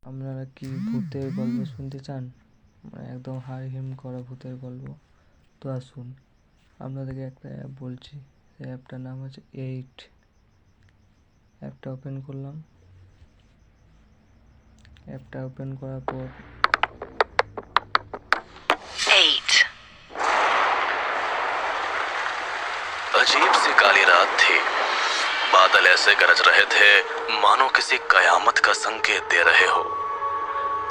আপনারা কি ভূতের গল্প শুনতে চান, মানে একদম হাড় হিম করা ভূতের গল্প? তো আসুন, আপনাদেরকে একটা অ্যাপ বলছি। সেই অ্যাপটার নাম হচ্ছে 8। অ্যাপটা ওপেন করলাম। অ্যাপটা ওপেন করার পর 8 अजीब सी काली रात थी। बादल ऐसे गरज रहे थे मानो किसी कयामत का संकेत दे रहे हो।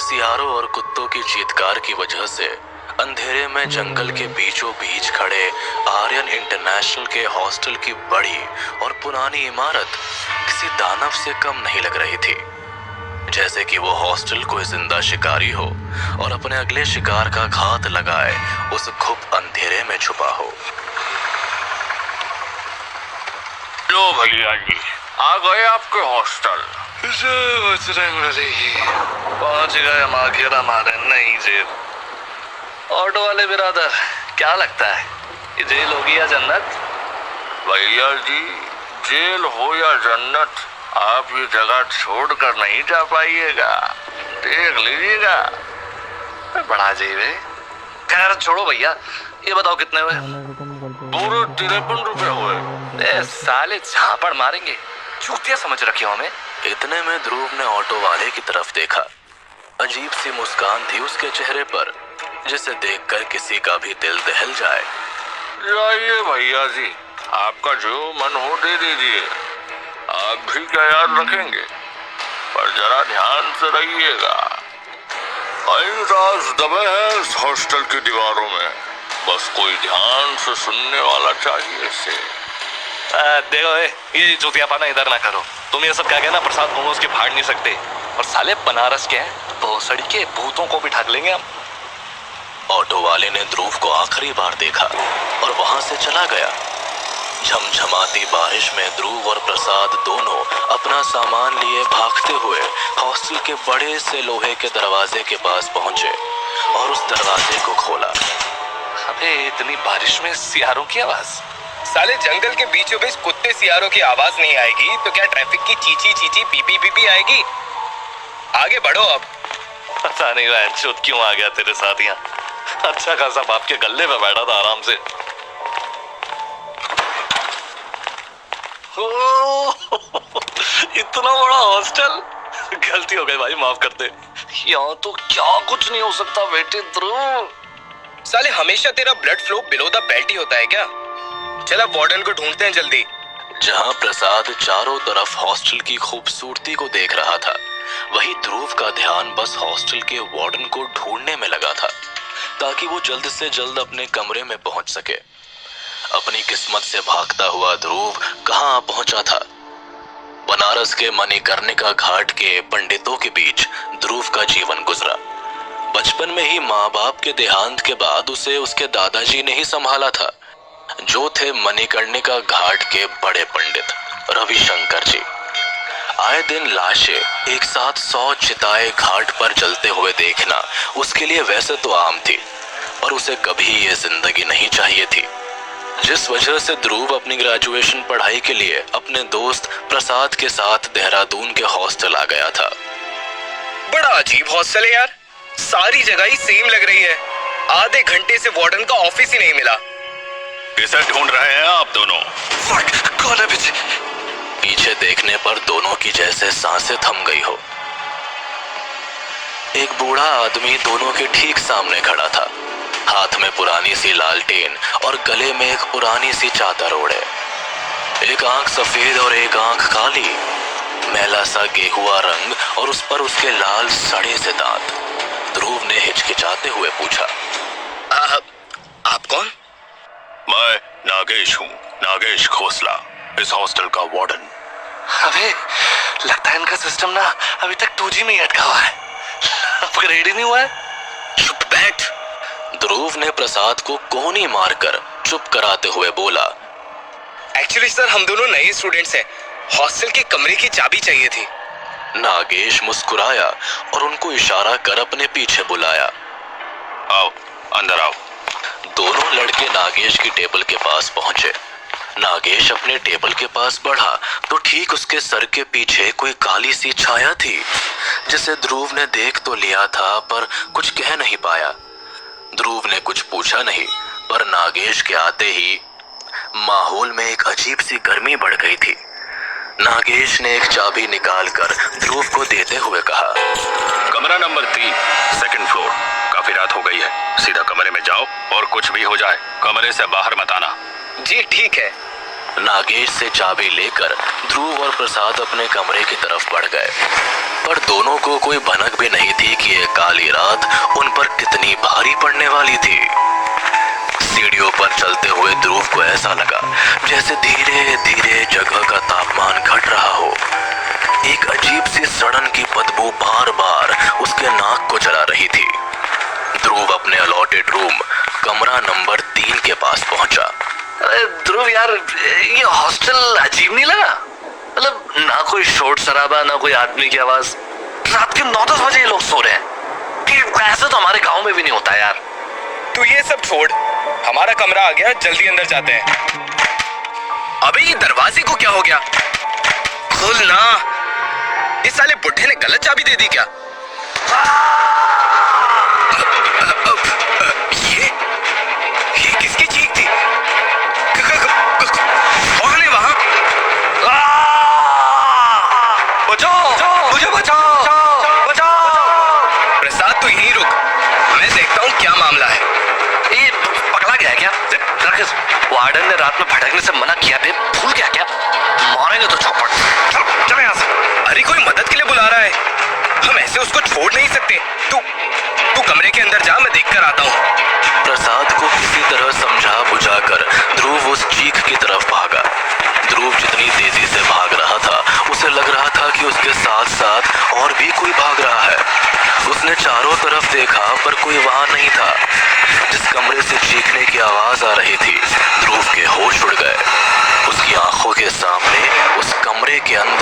सियारों और कुत्तों की चीत्कार की वजह से अंधेरे में जंगल के बीचों बीच खड़े आर्यन इंटरनेशनल के हॉस्टल की बड़ी और पुरानी इमारत किसी दानव से कम नहीं लग रही थी। जैसे कि वो हॉस्टल कोई जिंदा शिकारी हो और अपने अगले शिकार का घात लगाए उस गुप्त अंधेरे में छुपा हो। लो भैया जी, आ गए आपके हॉस्टल। पहुंच गए हम आखिर हमारे नई जेल। ऑटो वाले बिरादर, क्या लगता है ये जेल होगी या जन्नत? भैया जी, जेल हो या जन्नत, आप ये जगह छोड़कर नहीं जा पाइएगा। देख लीजिएगा। बड़ा अजीब है। खैर छोड़ो भैया, ये बताओ कितने हुए? অনেক রকম গল্প पूरे 53 रुपए हुए। ए, साले झापड़ मारेंगे, चूतिया समझ रखे हो हमें। इतने में ध्रुव ने ऑटो वाले की तरफ देखा। अजीब सी मुस्कान थी उसके चेहरे पर, जिसे देखकर किसी का भी दिल दहल जाए। जाइए भैया जी, आपका जो मन हो दे दीजिए। आप भी क्या याद रखेंगे, पर जरा ध्यान से रहिएगा। कई राज दबे हैं इस हॉस्टल की दीवारों में, बस कोई ध्यान से सुनने वाला चाहिए इसे। देखो ये चूतियापना इधर ना करो। तुम ये सब क्या कहना प्रसाद मोमोज के फाड़ नहीं सकते, और साले बनारस के हैं, भोसड़ी के भूतों को भी ढक लेंगे हम। ऑटो वाले ने ध्रुव को आखिरी बार देखा और वहां से चला गया। झमझमाती बारिश में ध्रुव और प्रसाद दोनों अपना सामान लिए भागते हुए हॉस्टल के बड़े से लोहे के दरवाजे के पास पहुंचे और उस दरवाजे को खोला। अबे इतनी बारिश में सियारों की आवाज? साले जंगल के बीचों बीच कुत्ते सियारों की आवाज नहीं आएगी तो क्या ट्रैफिक की चीची चीची पीपी पीपी आएगी? आगे बढ़ो अब। पता नहीं चोट क्यों आ गया तेरे साथ यहाँ। अच्छा खासा बाप के गले पे बैठा था आराम से। इतना बड़ा हॉस्टल, गलती हो गई भाई, माफ कर दे। यहाँ तो क्या कुछ नहीं हो सकता बेटे ध्रुव। साले हमेशा तेरा blood flow below the belt ही होता है क्या? चला वार्डन को ढूंढते हैं जल्दी। जहां प्रसाद चारों तरफ हॉस्टल की खूबसूरती को देख रहा था, वहीं ध्रुव का ध्यान बस हॉस्टल के वार्डन को ढूंढने में लगा था, ताकि वो जल्द से जल्द अपने कमरे में पहुंच सके। अपनी किस्मत से भागता हुआ ध्रुव कहां पहुंचा था? बनारस के मणिकर्णिका घाट के पंडितों के बीच ध्रुव का जीवन गुजरा। बचपन में ही माँ बाप के देहांत के बाद उसे उसके दादाजी ने ही संभाला था, जो थे मणिकर्णिका घाट के बड़े पंडित रविशंकर जी। आए दिन लाशें एक साथ 100 चिताएं घाट पर जलते हुए देखना उसके लिए वैसे तो आम थी, पर उसे कभी ये जिंदगी नहीं चाहिए थी, जिस वजह से ध्रुव अपनी ग्रेजुएशन पढ़ाई के लिए अपने दोस्त प्रसाद के साथ देहरादून के हॉस्टल आ गया था। बड़ा अजीब हॉस्टल है यार, सारी जगह ही सेम लग रही है। आधे घंटे से वार्डन का ऑफिस ही नहीं मिला। किसे ढूंढ रहे हैं आप दोनों? कौन है पीछे? पीछे देखने पर दोनों की जैसे सांसें थम गई हो। एक बूढ़ा आदमी दोनों के ठीक सामने खड़ा था, हाथ में पुरानी सी लालटेन और गले में एक पुरानी सी चादर ओढ़े। एक आंख सफेद और एक आंख काली, मैला सा गेहुआ रंग और उस पर उसके लाल सड़े से दांत। ध्रुव ने हिचकिचाते हुए पूछा, आप कौन? मैं नागेश हूँ, नागेश खोसला, इस हॉस्टल का वार्डन। अबे लगता है इनका सिस्टम ना अभी तक 2G में ही अटका हुआ है, अपग्रेड ही नहीं हुआ है। चुप बैठ। ध्रुव ने प्रसाद को कोहनी मारकर चुप कराते हुए बोला, एक्चुअली सर हम दोनों नए स्टूडेंट्स हैं, हॉस्टल के कमरे की चाबी चाहिए थी। नागेश मुस्कुराया और उनको इशारा कर अपने पीछे बुलाया। आओ अंदर आओ। दोनों लड़के नागेश की टेबल के पास पहुंचे। नागेश अपने टेबल के पास बढ़ा तो ठीक उसके सर के पीछे कोई काली सी छाया थी, जिसे ध्रुव ने देख तो लिया था पर कुछ कह नहीं पाया। ध्रुव ने कुछ पूछा नहीं, पर नागेश के आते ही माहौल में एक अजीब सी गर्मी बढ़ गई थी। नागेश ने एक चाबी निकालकर ध्रुव को देते हुए कहा, कमरा नंबर 3, सेकंड फ्लोर। काफी रात हो गई है, सीधा कमरे में जाओ और कुछ भी हो जाए कमरे से बाहर मत आना। जी ठीक है। नागेश से चाबी लेकर ध्रुव और प्रसाद अपने कमरे की तरफ बढ़ गए, पर दोनों को कोई भनक भी नहीं थी कि ये काली रात उन पर कितनी भारी पड़ने वाली थी। सीढ़ियों पर चलते हुए ध्रुव को ऐसा लगा जैसे धीरे धीरे जगह का तापमान घट रहा हो। एक अजीब सी सड़न की बदबू बार बार उसके नाक को जला रही थी। ध्रुव अपने अलॉटेड रूम कमरा नंबर 3 के पास पहुंचा। अरे ध्रुव यार, ये हॉस्टल अजीब नहीं लगा? मतलब ना कोई शोर शराबा, ना कोई आदमी की आवाज। रात के 9-10 बजे ये लोग सो रहे हैं। कि ऐसे तो हमारे गांव में भी नहीं होता यार। तू ये सब छोड़, हमारा कमरा आ गया, जल्दी अंदर जाते हैं। अबे ये दरवाजे को क्या हो गया? खोल ना। इस साले बुढ़े ने गलत चाबी दे दी क्या? ये किसकी चीख थी? कौन है वहां? बचाओ, मुझे बचाओ, बचाओ। प्रसाद तू यहीं रुक, मैं देखता हूँ क्या मामला है। ये पकड़ा गया है क्या? वार्डन ने रात में भटकने से मना किया थे, भूल गया क्या? मारेंगे तो चौपट। चल यहाँ से। अरे कोई मदद के लिए बुला रहा है, हम ऐसे उसको छोड़ नहीं सकते। तू कमरे के अंदर जा, मैं देख कर आता हूँ। प्रसाद को किसी तरह समझा बुझाकर ध्रुव उस चीख की तरफ भागा। ध्रुव जितनी तेजी से भाग रहा था, उसे लग रहा था कि उसके साथ साथ और भी कोई भाग रहा है। उसने चारों तरफ देखा पर कोई वहां नहीं था। जिस कमरे से चीखने की आवाज आ रही थी, ध्रुव के होश उड़ गए। उसकी आंखों के सामने उस कमरे के अंदर